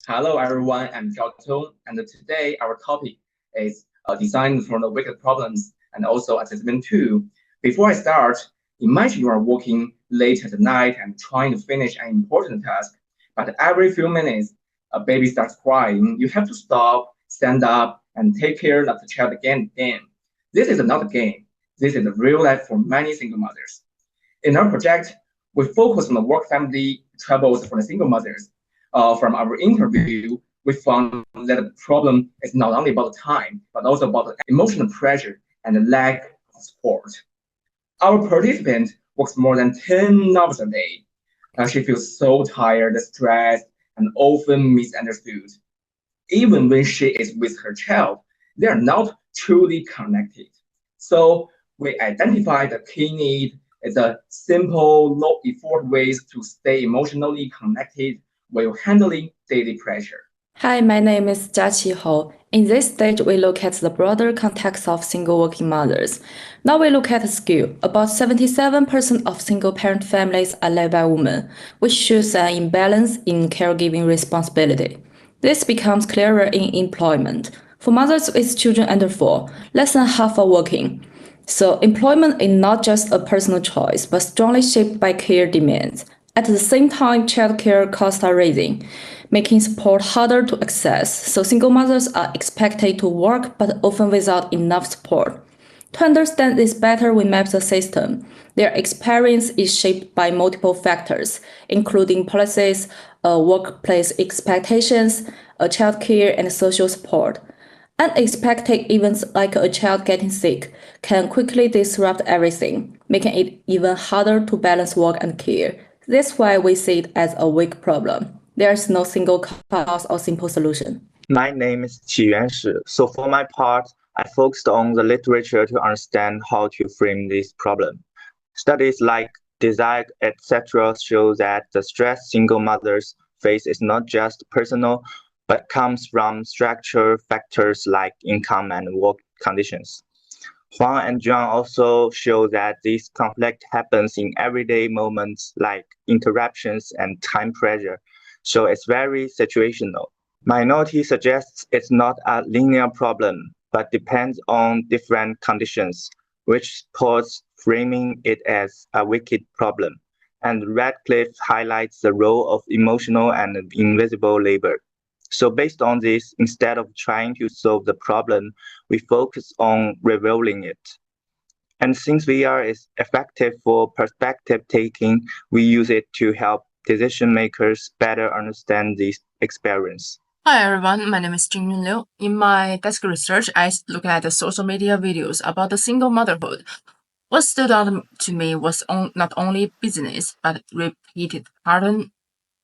Hello everyone, I'm Tong, and today our topic is designed for the wicked problems and also assessment too. Before I start, imagine you are working late at night and trying to finish an important task, but every few minutes a baby starts crying. You have to stop, stand up, and take care of the child again. This is not a game. This is a real life for many single mothers. In our project, we focus on the work-family troubles for the single mothers. From our interview, we found that the problem is not only about the time, but also about the emotional pressure and the lack of support. Our participant works more than 10 hours a day. She feels so tired, stressed, and often misunderstood. Even when she is with her child, they are not truly connected. So we identify the key need as a simple, low effort ways to stay emotionally connected while handling daily pressure. Hi, my name is Jiaqi Hou. In this stage, we look at the broader context of single working mothers. Now we look at skill. About 77% of single-parent families are led by women, which shows an imbalance in caregiving responsibility. This becomes clearer in employment. For mothers with children under 4, less than half are working. So employment is not just a personal choice, but strongly shaped by care demands. At the same time, childcare costs are rising, making support harder to access, so single mothers are expected to work but often without enough support. To understand this better, we map the system. Their experience is shaped by multiple factors, including policies, workplace expectations, childcare, and social support. Unexpected events like a child getting sick can quickly disrupt everything, making it even harder to balance work and care. That's why we see it as a weak problem. There is no single cause or simple solution. My name is Qiyuan Shi. So for my part, I focused on the literature to understand how to frame this problem. Studies like Desire, etc. show that the stress single mothers face is not just personal, but comes from structural factors like income and work conditions. Huang and John also show that this conflict happens in everyday moments like interruptions and time pressure, so it's very situational. Minority suggests it's not a linear problem, but depends on different conditions, which supports framing it as a wicked problem. And Radcliffe highlights the role of emotional and invisible labor. So based on this, instead of trying to solve the problem, we focus on revealing it. And since VR is effective for perspective taking, we use it to help decision makers better understand this experience. Hi everyone, my name is Jingyun Liu. In my desk research, I look at the social media videos about the single motherhood. What stood out to me was not only business, but repeated pattern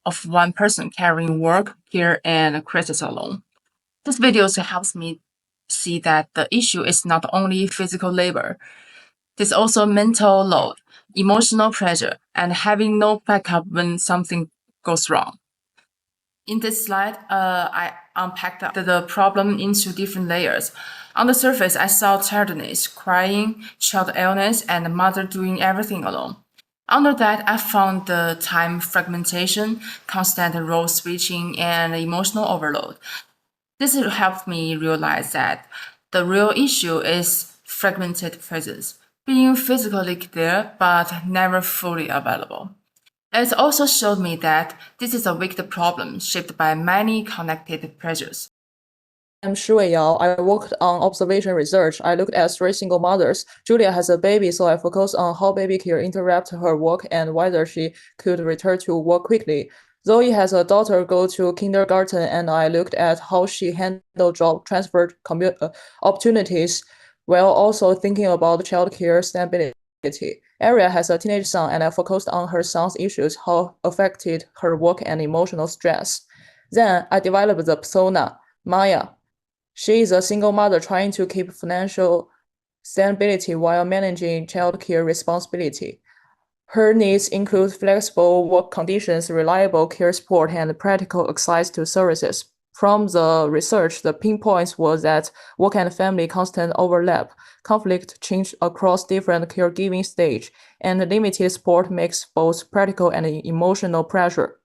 of one person carrying work, care, and crisis alone. This video helps me see that the issue is not only physical labor. There's also mental load, emotional pressure, and having no backup when something goes wrong. In this slide, I unpacked the problem into different layers. On the surface, I saw tiredness, crying, child illness, and mother doing everything alone. Under that, I found the time fragmentation, constant role switching, and emotional overload. This helped me realize that the real issue is fragmented presence, being physically there but never fully available. It also showed me that this is a wicked problem shaped by many connected pressures. I'm Shui Yao. I worked on observation research. I looked at 3 single mothers. Julia has a baby, so I focused on how baby care interrupt her work and whether she could return to work quickly. Zoe has a daughter go to kindergarten, and I looked at how she handled job transfer opportunities while also thinking about childcare stability. Aria has a teenage son, and I focused on her son's issues, how affected her work and emotional stress. Then I developed the persona, Maya. She is a single mother trying to keep financial stability while managing childcare responsibility. Her needs include flexible work conditions, reliable care support, and practical access to services. From the research, the pinpoints was that work and family constant overlap, conflict change across different caregiving stage, and limited support makes both practical and emotional pressure.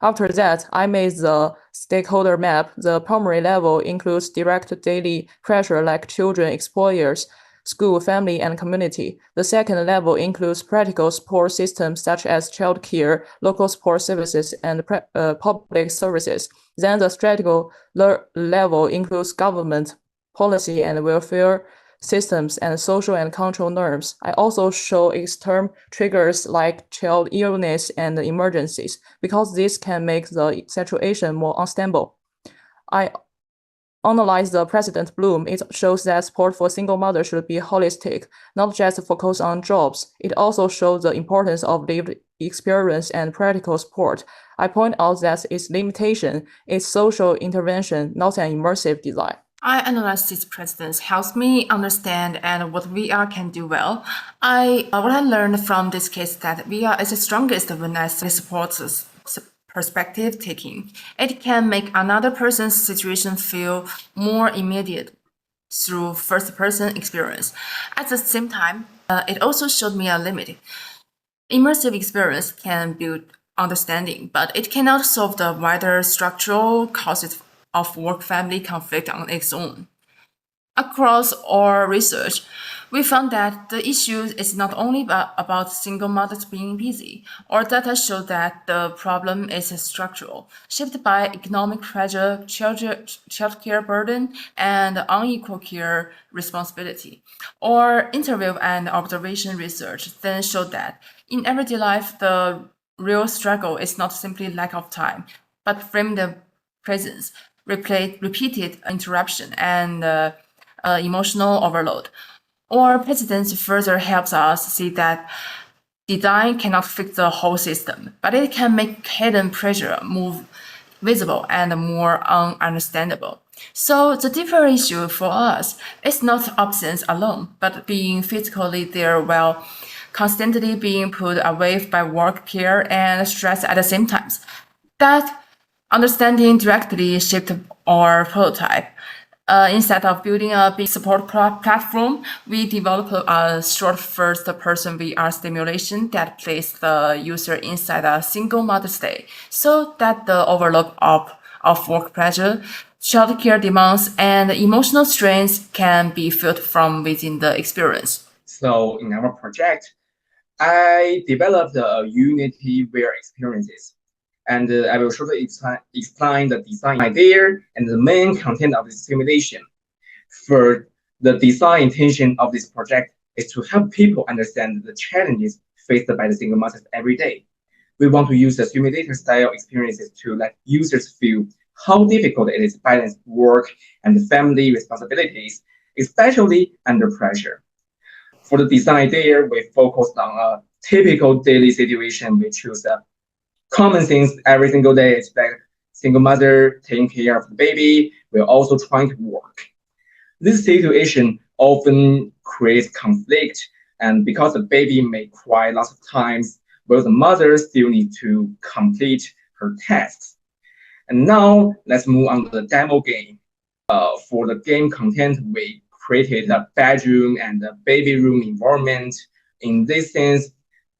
After that, I made the stakeholder map. The primary level includes direct daily pressure like children, employers, school, family, and community. The second level includes practical support systems such as childcare, local support services, and public services. Then the strategic level includes government, policy, and welfare systems, and social and control norms. I also show external triggers like child illness and emergencies, because this can make the situation more unstable. I analyze the President Bloom. It shows that support for single mothers should be holistic, not just focus on jobs. It also shows the importance of lived experience and practical support. I point out that its limitation is social intervention, not an immersive design. I analyze these precedents helps me understand and what VR can do well. What I learned from this case is that VR is the strongest when it supports perspective taking. It can make another person's situation feel more immediate through first-person experience. At the same time, it also showed me a limit. Immersive experience can build understanding, but it cannot solve the wider structural causes of work-family conflict on its own. Across our research, we found that the issue is not only about single mothers being busy. Our data show that the problem is structural, shaped by economic pressure, childcare burden, and unequal care responsibility. Our interview and observation research then showed that in everyday life, the real struggle is not simply lack of time, but framed presence, repeated interruption, and emotional overload. Our precedents further helps us see that design cannot fix the whole system, but it can make hidden pressure more visible and more understandable. So the deeper issue for us is not absence alone, but being physically there while constantly being pulled away by work, care, and stress at the same time. That understanding directly shaped our prototype. Instead of building a big support platform, we developed a short first-person VR simulation that placed the user inside a single mother state, so that the overload of work pressure, childcare demands, and emotional strains can be felt from within the experience. So in our project, I developed a Unity VR experiences. And I will shortly explain the design idea and the main content of the simulation. For the design intention of this project is to help people understand the challenges faced by the single mothers every day. We want to use the simulator-style experiences to let users feel how difficult it is to balance work and family responsibilities, especially under pressure. For the design idea, we focused on a typical daily situation. We choose common things every single day. It's like single mother taking care of the baby, we're also trying to work. This situation often creates conflict, and because the baby may cry lots of times, while the mother still needs to complete her tasks. And now let's move on to the demo game. For the game content, we created a bedroom and a baby room environment. In this sense,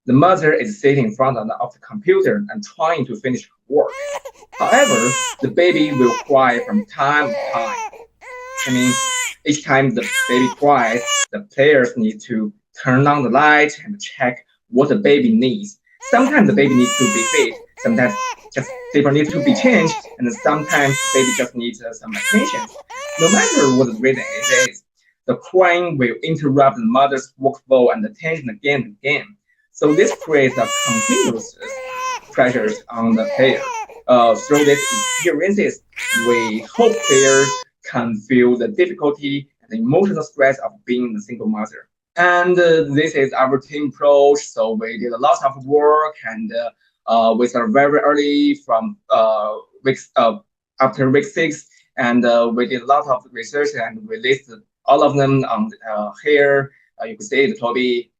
the mother is sitting in front of the computer and trying to finish her work. However, the baby will cry from time to time. I mean, each time the baby cries, the players need to turn on the light and check what the baby needs. Sometimes the baby needs to be fed, sometimes just diaper needs to be changed, and sometimes the baby just needs some attention. No matter what the reason it is, the crying will interrupt the mother's workflow and attention again and again. So this creates a continuous pressures on the player. Through these experiences, we hope players can feel the difficulty and the emotional stress of being a single mother. And this is our team approach. So we did a lot of work, and we started very early from after week 6, and we did a lot of research and we listed all of them on here. You can see it, Toby.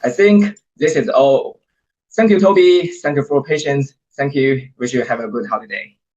I think this is all. Thank you, Toby. Thank you for your patience. Thank you. Wish you have a good holiday.